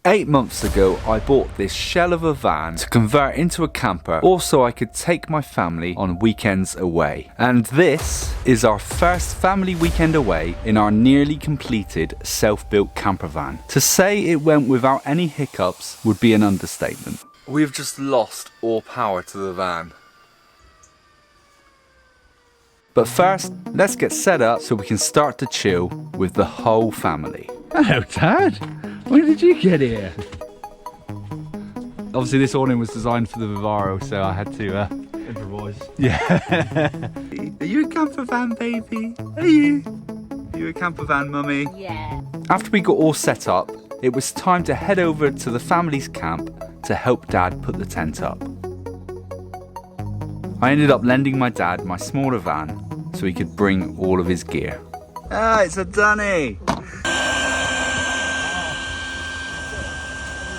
8 months ago, I bought this shell of a van to convert into a camper, also I could take my family on weekends away. And this is our first family weekend away in our nearly completed self-built camper van. To say it went without any hiccups would be an understatement. We've just lost all power to the van. But first, let's get set up so we can start to chill with the whole family. Hello, Dad. When did you get here? Obviously this awning was designed for the Vivaro, so I had to improvise. Yeah. Are you a camper van baby? Are you a camper van mummy? Yeah. After we got all set up, it was time to head over to the family's camp to help Dad put the tent up. I ended up lending my dad my smaller van so he could bring all of his gear. Ah, it's a dunny!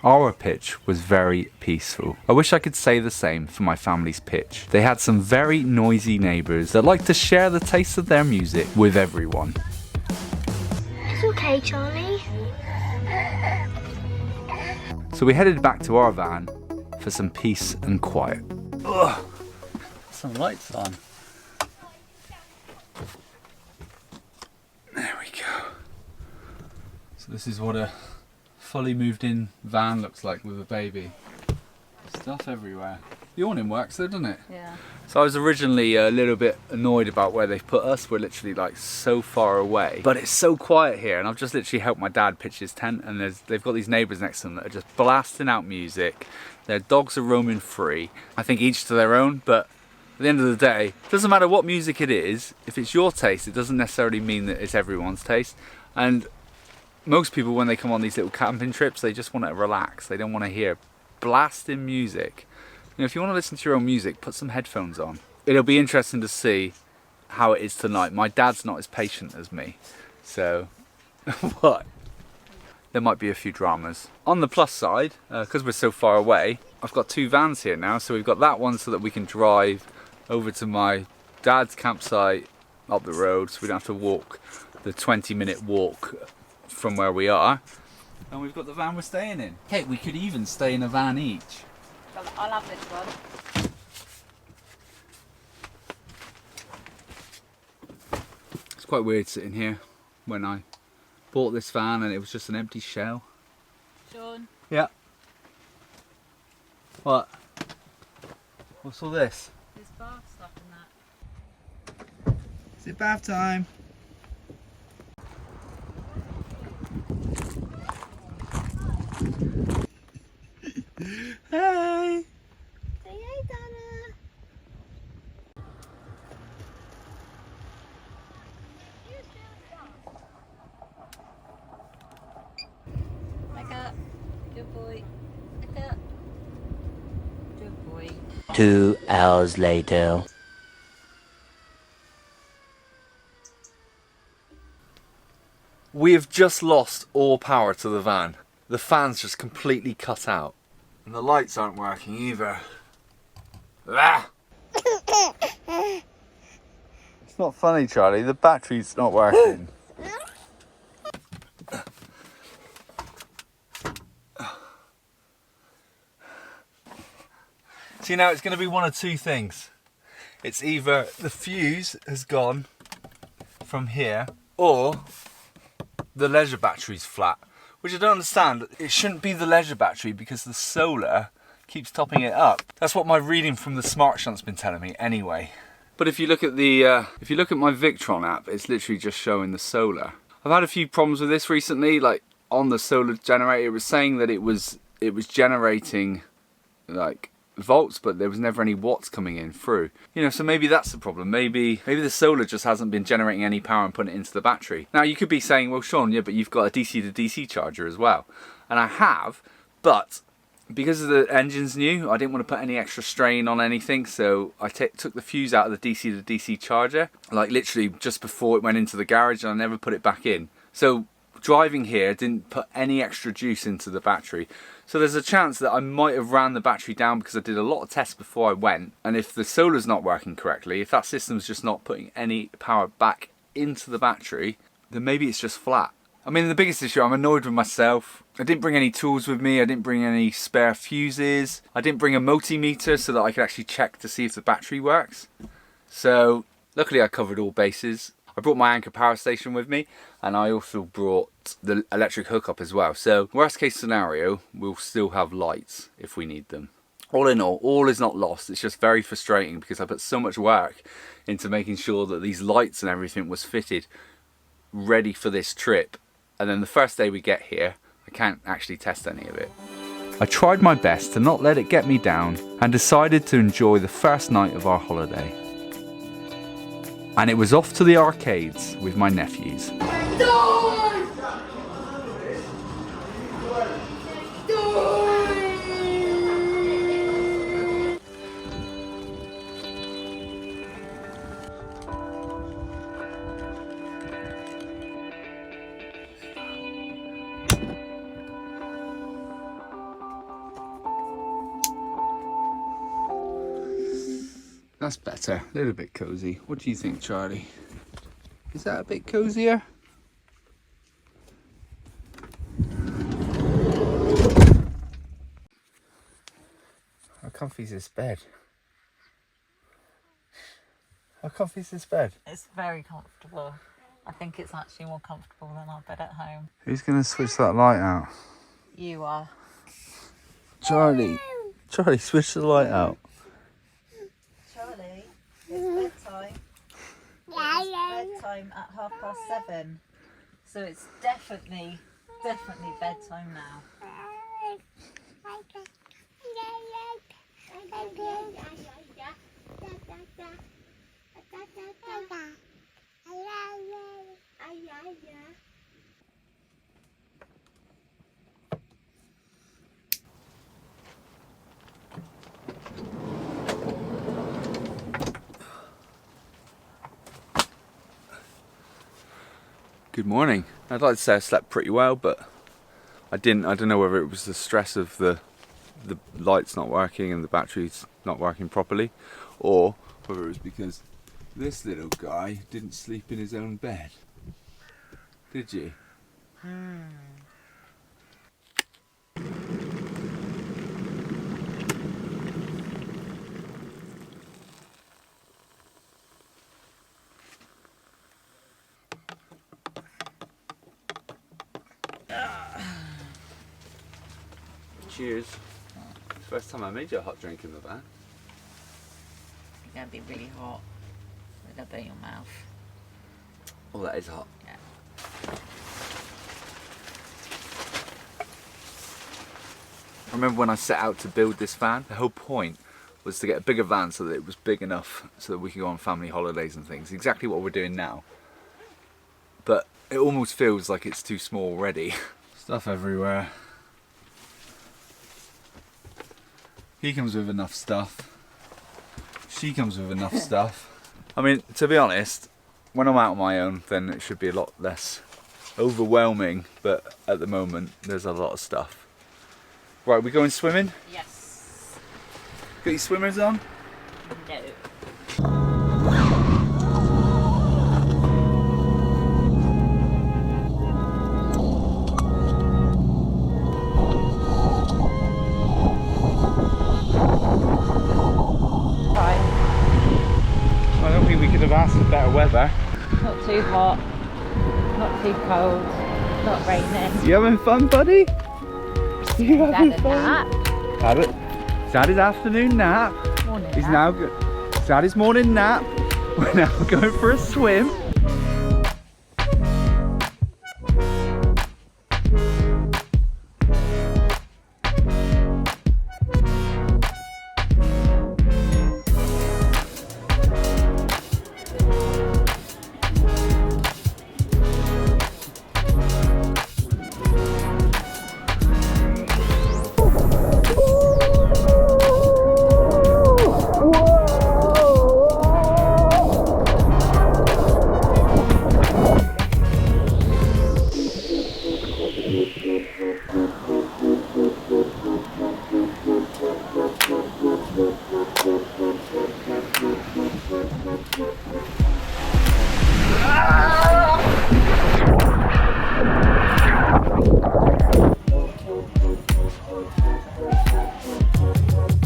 Our pitch was very peaceful. I wish I could say the same for my family's pitch. They had some very noisy neighbours that like to share the taste of their music with everyone. It's okay, Charlie. So we headed back to our van for some peace and quiet. Ugh. Some lights on. There we go. So this is what a fully moved in van looks like with a baby. Stuff everywhere. The awning works though, doesn't it? Yeah. So I was originally a little bit annoyed about where they've put us. We're literally like so far away, but it's so quiet here, and I've just literally helped my dad pitch his tent, and they've got these neighbours next to them that are just blasting out music. Their dogs are roaming free. I think each to their own, but at the end of the day, it doesn't matter what music it is. If it's your taste, it doesn't necessarily mean that it's everyone's taste. And most people, when they come on these little camping trips, they just want to relax. They don't want to hear blasting music. You know, if you want to listen to your own music, put some headphones on. It'll be interesting to see how it is tonight. My dad's not as patient as me, so what? There might be a few dramas. On the plus side, because we're so far away, I've got two vans here now. So we've got that one so that we can drive over to my dad's campsite up the road, so we don't have to walk the 20-minute walk from where we are. And we've got the van we're staying in. Hey, we could even stay in a van each. I'll have this one. It's quite weird sitting here when I bought this van and it was just an empty shell. Sean. Yeah. What? What's all this? There's bath stuff in that. Is it bath time? Hey! Say hey, Dana. Back up. Good boy. Back up. Good boy. 2 hours later. We have just lost all power to the van. The fan's just completely cut out. And the lights aren't working either. Ah! It's not funny, Charlie. The battery's not working. See, now it's going to be one of two things. It's either the fuse has gone from here, or the leisure battery's flat. Which I don't understand. It shouldn't be the leisure battery because the solar keeps topping it up. That's what my reading from the smart shunt's been telling me anyway. But if you look at my Victron app, it's literally just showing the solar. I've had a few problems with this recently. Like on the solar generator, it was saying that it was generating like volts, but there was never any watts coming in through. You know, so maybe that's the problem. Maybe the solar just hasn't been generating any power and putting it into the battery. Now you could be saying, well, Sean, yeah, but you've got a DC to DC charger as well. And I have, but because the engine's new, I didn't want to put any extra strain on anything, so I took the fuse out of the DC to DC charger, like literally just before it went into the garage, and I never put it back in. So driving here didn't put any extra juice into the battery. So there's a chance that I might have ran the battery down because I did a lot of tests before I went, and if the solar's not working correctly, if that system's just not putting any power back into the battery, then maybe it's just flat. I mean, the biggest issue, I'm annoyed with myself. I didn't bring any tools with me, I didn't bring any spare fuses, I didn't bring a multimeter so that I could actually check to see if the battery works. So, luckily I covered all bases. I brought my Anchor power station with me, and I also brought the electric hookup as well. So, worst case scenario, we'll still have lights if we need them. All in all is not lost. It's just very frustrating because I put so much work into making sure that these lights and everything was fitted ready for this trip. And then the first day we get here, I can't actually test any of it. I tried my best to not let it get me down and decided to enjoy the first night of our holiday. And it was off to the arcades with my nephews. That's better, a little bit cozy. What do you think, Charlie? Is that a bit cozier? How comfy is this bed? How comfy is this bed? It's very comfortable. I think it's actually more comfortable than our bed at home. Who's gonna switch that light out? You are. Charlie, switch the light out. Charlie, it's bedtime. It's bedtime at 7:30. So it's definitely bedtime now. Good morning. I'd like to say I slept pretty well, but I didn't. I don't know whether it was the stress of the lights not working and the batteries not working properly, or whether it was because this little guy didn't sleep in his own bed. Did you? Cheers. It's the first time I made you a hot drink in the van. It's going to be really hot. It's going to burn your mouth. Oh, that is hot. Yeah. I remember when I set out to build this van, the whole point was to get a bigger van so that it was big enough so that we could go on family holidays and things. Exactly what we're doing now. But it almost feels like it's too small already. Stuff everywhere. He comes with enough stuff. She comes with enough stuff. I mean, to be honest, when I'm out on my own, then it should be a lot less overwhelming, but at the moment, there's a lot of stuff. Right, we going swimming? Yes. Got your swimmers on? No. I don't think we could have asked for better weather. Not too hot, not too cold, not raining. You having fun, buddy? You having Had a fun? nap. Have it. He's had his afternoon nap. Morning He's nap. now good. He's had his morning nap. We're now going for a swim.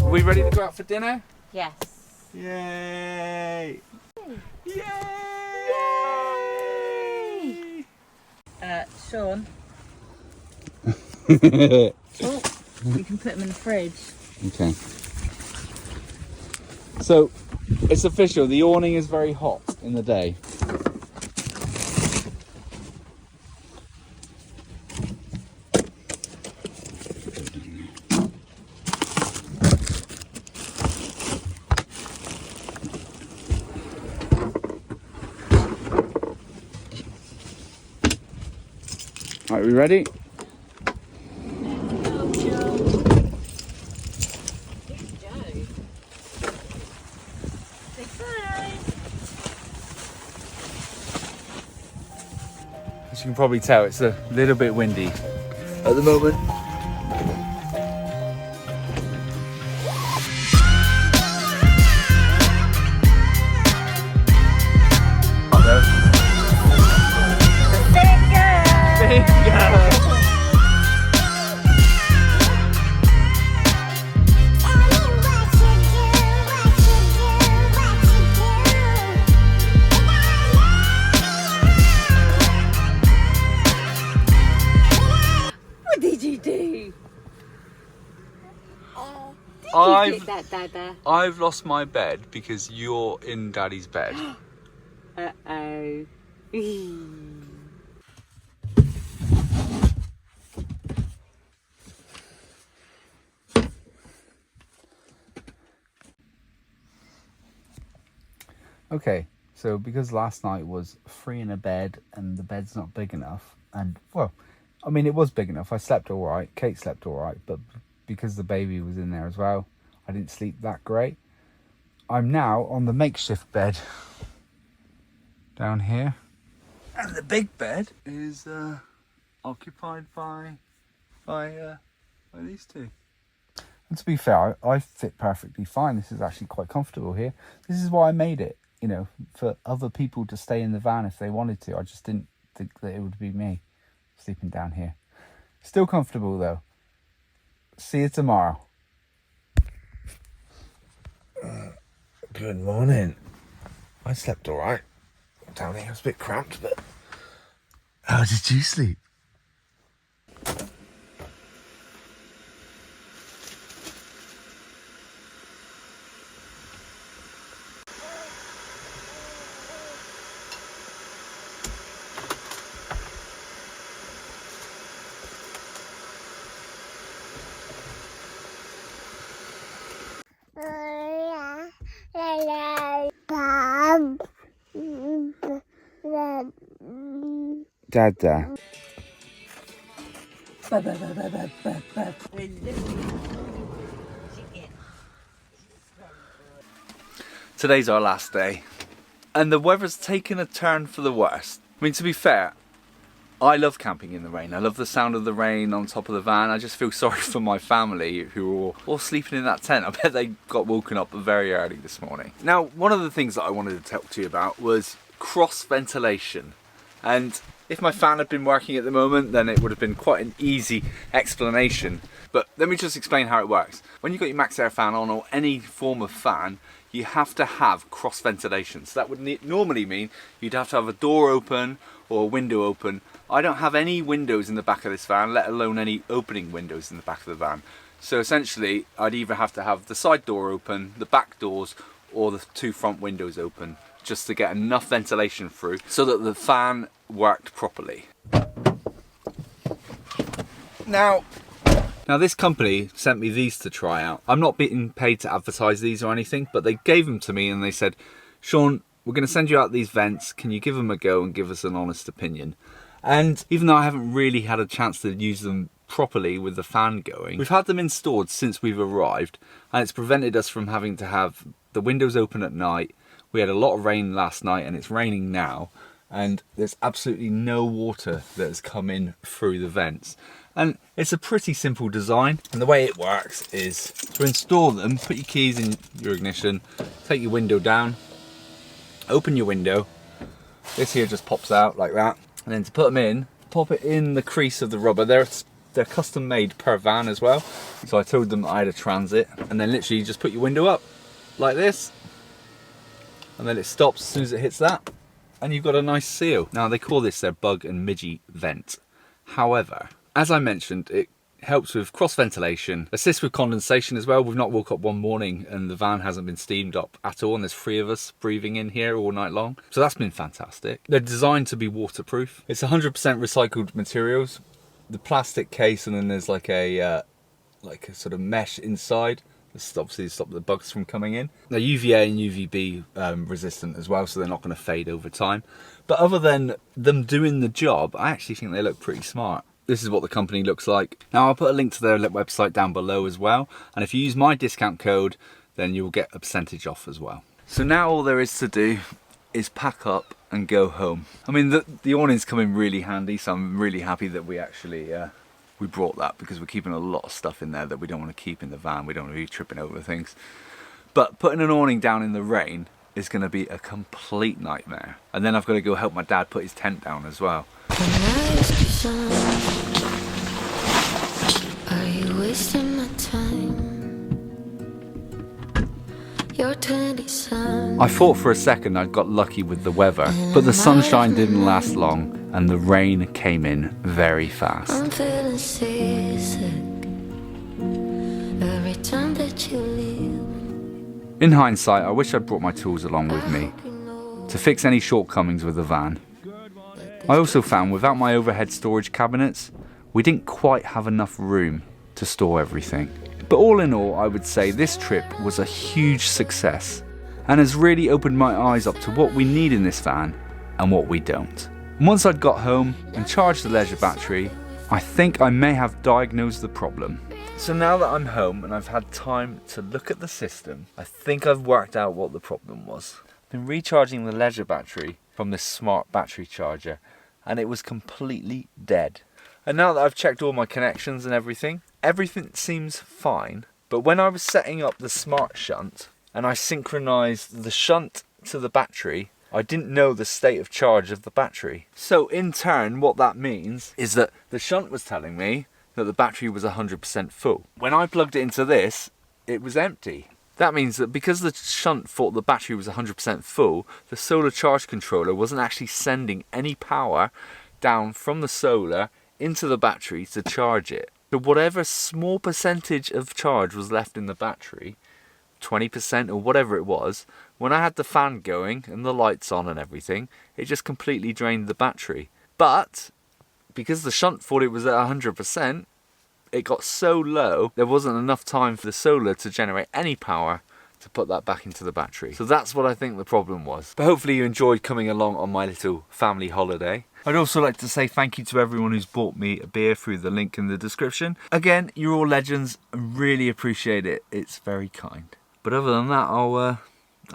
Are we ready to go out for dinner? Yes. Yay! Yay! Sean. Oh, you can put them in the fridge. Okay. So, it's official, the awning is very hot in the day. Alright, we ready? As you can probably tell, it's a little bit windy at the moment. What did you do? I've lost my bed because you're in Daddy's bed. Uh-oh. Okay, so because last night was free in a bed and the bed's not big enough, and well, I mean it was big enough, I slept all right, Kate slept all right, but because the baby was in there as well, I didn't sleep that great. I'm now on the makeshift bed down here, and the big bed is occupied by these two. And to be fair, I fit perfectly fine. This is actually quite comfortable here. This is why I made it, you know, for other people to stay in the van if they wanted to. I just didn't think that it would be me sleeping down here. Still comfortable though. See you tomorrow. Good morning. I slept all right. Down here, I was a bit cramped, but how did you sleep? Dada. Today's our last day, and the weather's taken a turn for the worst. I mean, to be fair, I love camping in the rain. I love the sound of the rain on top of the van. I just feel sorry for my family who were all sleeping in that tent. I bet they got woken up very early this morning. Now, one of the things that I wanted to talk to you about was cross ventilation. And if my fan had been working at the moment, then it would have been quite an easy explanation. But let me just explain how it works. When you've got your max air fan on or any form of fan, you have to have cross ventilation. So that would normally mean you'd have to have a door open or a window open. I don't have any windows in the back of this van, let alone any opening windows in the back of the van. So essentially, I'd either have to have the side door open, the back doors, or the two front windows open, just to get enough ventilation through so that the fan worked properly. Now this company sent me these to try out. I'm not being paid to advertise these or anything, but they gave them to me and they said, Sean, we're going to send you out these vents. Can you give them a go and give us an honest opinion? And even though I haven't really had a chance to use them properly with the fan going, we've had them installed since we've arrived, and it's prevented us from having to have the windows open at night. We had a lot of rain last night and it's raining now, and there's absolutely no water that has come in through the vents. And it's a pretty simple design, and the way it works is to install them, put your keys in your ignition, take your window down, open your window, this here just pops out like that, and then to put them in, pop it in the crease of the rubber. They're they're custom made per van as well. So I told them I had a transit, and then literally you just put your window up like this, and then it stops as soon as it hits that, and you've got a nice seal. Now they call this their bug and midgie vent. However, as I mentioned, it helps with cross ventilation, assists with condensation as well. We've not woke up one morning and the van hasn't been steamed up at all, and there's 3 of us breathing in here all night long. So that's been fantastic. They're designed to be waterproof. It's 100% recycled materials. The plastic case, and then there's like a sort of mesh inside. This is obviously to stop the bugs from coming in. They're UVA and UVB resistant as well, so they're not going to fade over time. But other than them doing the job, I actually think they look pretty smart. This is what the company looks like. Now I'll put a link to their website down below as well, and if you use my discount code, then you'll get a percentage off as well. So now all there is to do is pack up and go home. I mean, the awning's come in really handy, so I'm really happy that we actually we brought that, because we're keeping a lot of stuff in there that we don't want to keep in the van. We don't want to be tripping over things. But putting an awning down in the rain is going to be a complete nightmare. And then I've got to go help my dad put his tent down as well. Are you wasting my time? You're 27. I thought for a second I'd got lucky with the weather, but the sunshine didn't last long and the rain came in very fast. I'm feeling seasick every time that you leave. In hindsight, I wish I'd brought my tools along with me to fix any shortcomings with the van. I also found without my overhead storage cabinets, we didn't quite have enough room to store everything. But all in all, I would say this trip was a huge success and has really opened my eyes up to what we need in this van and what we don't. And once I'd got home and charged the leisure battery, I think I may have diagnosed the problem. So now that I'm home and I've had time to look at the system, I think I've worked out what the problem was. I've been recharging the leisure battery from this smart battery charger, and it was completely dead. And now that I've checked all my connections and everything seems fine. But when I was setting up the smart shunt and I synchronized the shunt to the battery, I didn't know the state of charge of the battery. So in turn, what that means is that the shunt was telling me that the battery was 100% full. When I plugged it into this, it was empty. That means that because the shunt thought the battery was 100% full, the solar charge controller wasn't actually sending any power down from the solar into the battery to charge it. So whatever small percentage of charge was left in the battery, 20% or whatever it was, when I had the fan going and the lights on and everything, it just completely drained the battery. But because the shunt thought it was at 100%, it got so low, there wasn't enough time for the solar to generate any power to put that back into the battery. So that's what I think the problem was. But hopefully you enjoyed coming along on my little family holiday. I'd also like to say thank you to everyone who's bought me a beer through the link in the description. Again, you're all legends. I really appreciate it. It's very kind. But other than that, I'll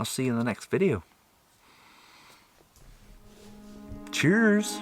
see you in the next video. Cheers.